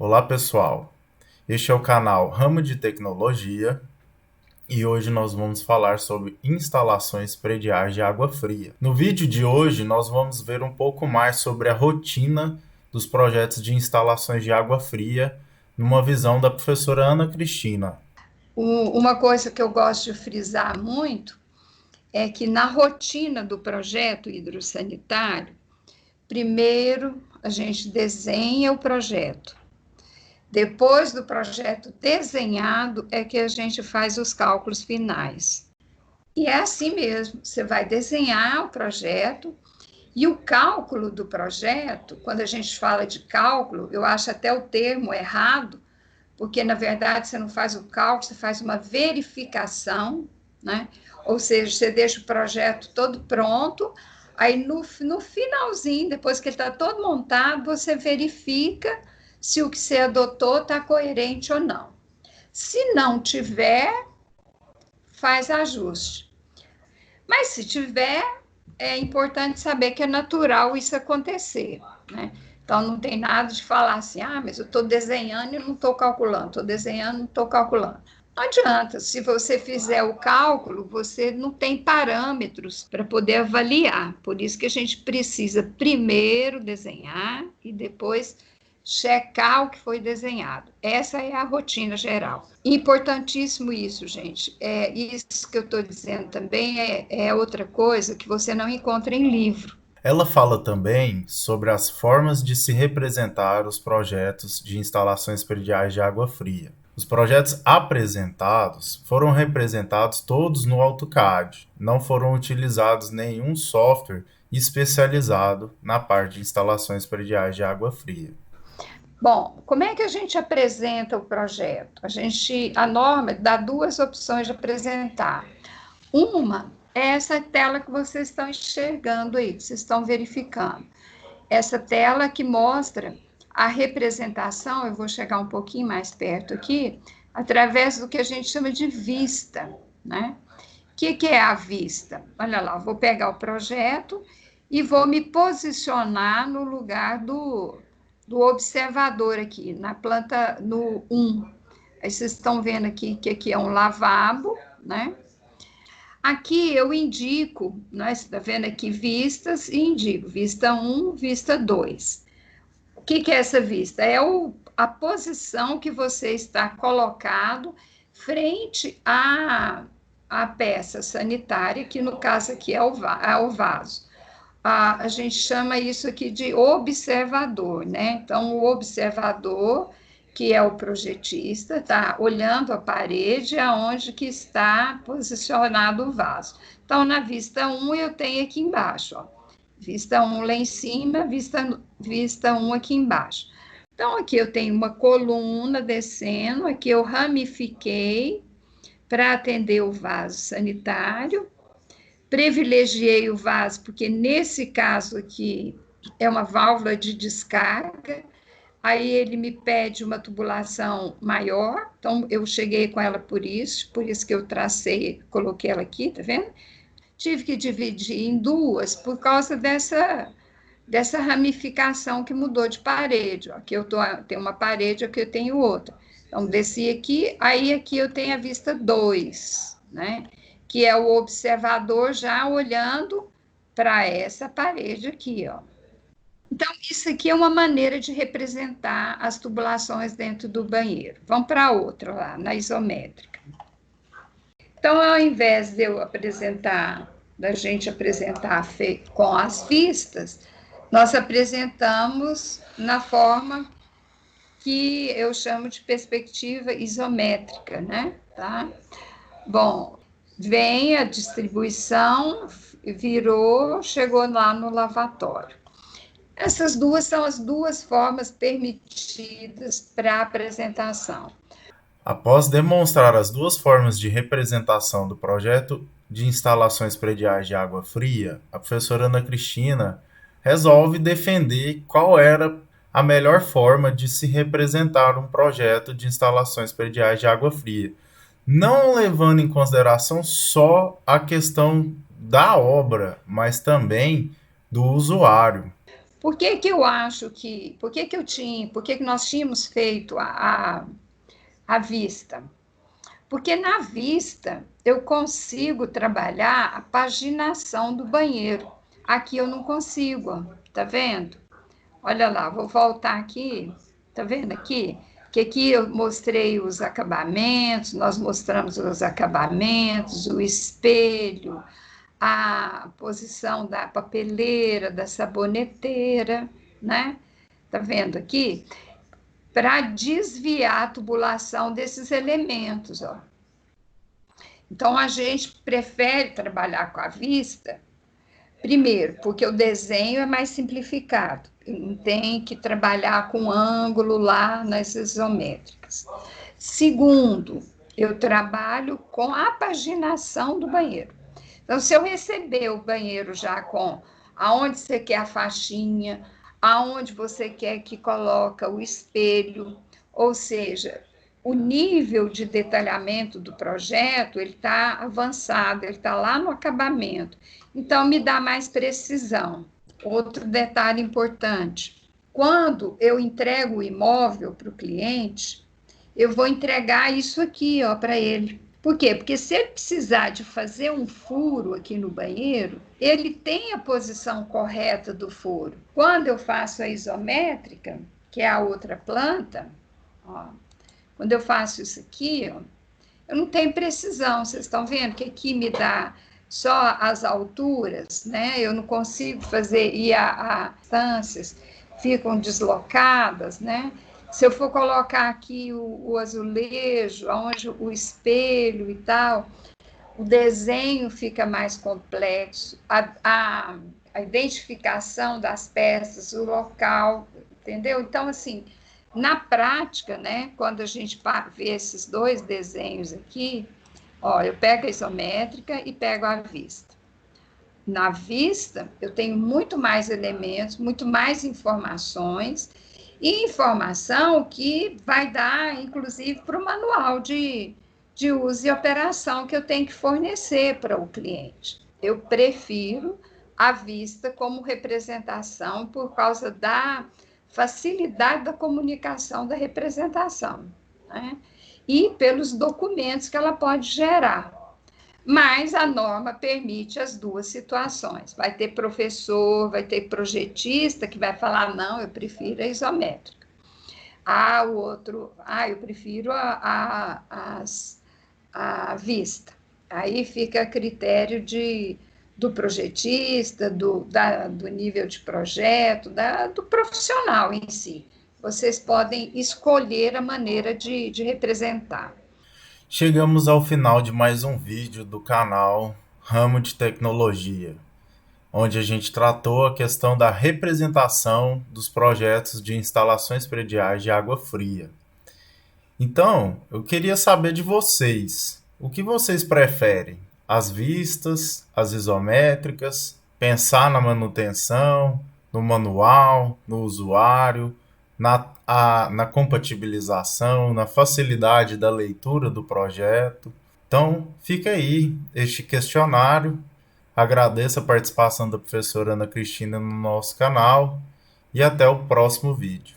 Olá pessoal, este é o canal Ramo de Tecnologia e hoje nós vamos falar sobre instalações prediais de água fria. No vídeo de hoje nós vamos ver um pouco mais sobre a rotina dos projetos de instalações de água fria numa visão da professora Ana Cristina. Uma coisa que eu gosto de frisar muito é que na rotina do projeto hidrossanitário, primeiro a gente desenha o projeto. Depois do projeto desenhado é que a gente faz os cálculos finais. E é assim mesmo, você vai desenhar o projeto e o cálculo do projeto, quando a gente fala de cálculo, eu acho até o termo errado, porque na verdade você não faz o cálculo, você faz uma verificação, né? Ou seja, você deixa o projeto todo pronto, aí no finalzinho, depois que ele está todo montado, você verifica se o que você adotou está coerente ou não. Se não tiver, faz ajuste. Mas se tiver, é importante saber que é natural isso acontecer, né? Então, não tem nada de falar assim, mas eu estou desenhando e não estou calculando, estou desenhando e não estou calculando. Não adianta, se você fizer o cálculo, você não tem parâmetros para poder avaliar. Por isso que a gente precisa primeiro desenhar e depois checar o que foi desenhado. Essa é a rotina geral. Importantíssimo isso, gente. Isso que eu estou dizendo também é outra coisa que você não encontra em livro. Ela fala também sobre as formas de se representar os projetos de instalações prediais de água fria. Os projetos apresentados foram representados todos no AutoCAD, não foram utilizados nenhum software especializado na parte de instalações prediais de água fria. Bom, como é que a gente apresenta o projeto? A norma dá duas opções de apresentar. Uma é essa tela que vocês estão enxergando aí, que vocês estão verificando. Essa tela que mostra a representação, eu vou chegar um pouquinho mais perto aqui, através do que a gente chama de vista, né? O que é a vista? Olha lá, vou pegar o projeto e vou me posicionar no lugar do observador aqui, na planta, no 1. Aí vocês estão vendo aqui que aqui é um lavabo, né? Aqui eu indico, né, você está vendo aqui vistas e indico vista 1, vista 2. O que é essa vista? A posição que você está colocado frente à peça sanitária, que no caso aqui é o vaso. A gente chama isso aqui de observador, né? Então, o observador, que é o projetista, está olhando a parede aonde que está posicionado o vaso. Então, na vista 1, eu tenho aqui embaixo, ó, vista 1 lá em cima, vista 1 aqui embaixo. Então, aqui eu tenho uma coluna descendo, aqui eu ramifiquei para atender o vaso sanitário, privilegiei o vaso, porque nesse caso aqui é uma válvula de descarga, aí ele me pede uma tubulação maior, então eu cheguei com ela por isso que eu tracei, coloquei ela aqui, tá vendo? Tive que dividir em duas por causa dessa ramificação que mudou de parede. Ó. Aqui eu tenho uma parede, aqui eu tenho outra. Então, desci aqui, aí aqui eu tenho a vista 2, né? Que é o observador já olhando para essa parede aqui, ó. Então, isso aqui é uma maneira de representar as tubulações dentro do banheiro. Vamos para outra lá, na isométrica. Então, ao invés de eu apresentar, da gente apresentar com as vistas, nós apresentamos na forma que eu chamo de perspectiva isométrica, né? Tá? Bom, vem a distribuição, virou, chegou lá no lavatório. Essas duas são as duas formas permitidas para a apresentação. Após demonstrar as duas formas de representação do projeto de instalações prediais de água fria, a professora Ana Cristina resolve defender qual era a melhor forma de se representar um projeto de instalações prediais de água fria, não levando em consideração só a questão da obra, mas também do usuário. Por que que eu acho que, por que que nós tínhamos feito a vista? Porque na vista eu consigo trabalhar a paginação do banheiro. Aqui eu não consigo, ó. Tá vendo? Olha lá, vou voltar aqui. Tá vendo aqui? Que aqui eu mostrei os acabamentos, nós mostramos os acabamentos, o espelho, a posição da papeleira, da saboneteira, né? Tá vendo aqui? Para desviar a tubulação desses elementos, ó. Então a gente prefere trabalhar com a vista, primeiro, porque o desenho é mais simplificado, não tem que trabalhar com ângulo lá nas isométricas. Segundo, eu trabalho com a paginação do banheiro. Então, se eu receber o banheiro já com aonde você quer a faixinha, aonde você quer que coloque o espelho, ou seja, o nível de detalhamento do projeto, ele está avançado, ele está lá no acabamento. Então, me dá mais precisão. Outro detalhe importante, quando eu entrego o imóvel para o cliente, eu vou entregar isso aqui, ó, para ele. Por quê? Porque se ele precisar de fazer um furo aqui no banheiro, ele tem a posição correta do furo. Quando eu faço a isométrica, que é a outra planta, ó, quando eu faço isso aqui, ó, eu não tenho precisão. Vocês estão vendo que aqui me dá só as alturas, né? Eu não consigo fazer, e as distâncias ficam deslocadas, né? Se eu for colocar aqui o azulejo, onde o espelho e tal, o desenho fica mais complexo, a identificação das peças, o local, entendeu? Então, assim, na prática, né, quando a gente vê esses dois desenhos aqui, ó, eu pego a isométrica e pego a vista. Na vista, eu tenho muito mais elementos, muito mais informações, e informação que vai dar, inclusive, para o manual de uso e operação que eu tenho que fornecer para o cliente. Eu prefiro a vista como representação por causa da facilidade da comunicação da representação, né? E pelos documentos que ela pode gerar. Mas a norma permite as duas situações. Vai ter professor, vai ter projetista que vai falar, não, eu prefiro a isométrica. O outro, eu prefiro a vista. Aí fica a critério do projetista, do nível de projeto, do profissional em si. Vocês podem escolher a maneira de representar. Chegamos ao final de mais um vídeo do canal Ramo de Tecnologia, onde a gente tratou a questão da representação dos projetos de instalações prediais de água fria. Então, eu queria saber de vocês, o que vocês preferem? As vistas, as isométricas, pensar na manutenção, no manual, no usuário, na compatibilização, na facilidade da leitura do projeto. Então, fica aí este questionário. Agradeço a participação da professora Ana Cristina no nosso canal e até o próximo vídeo.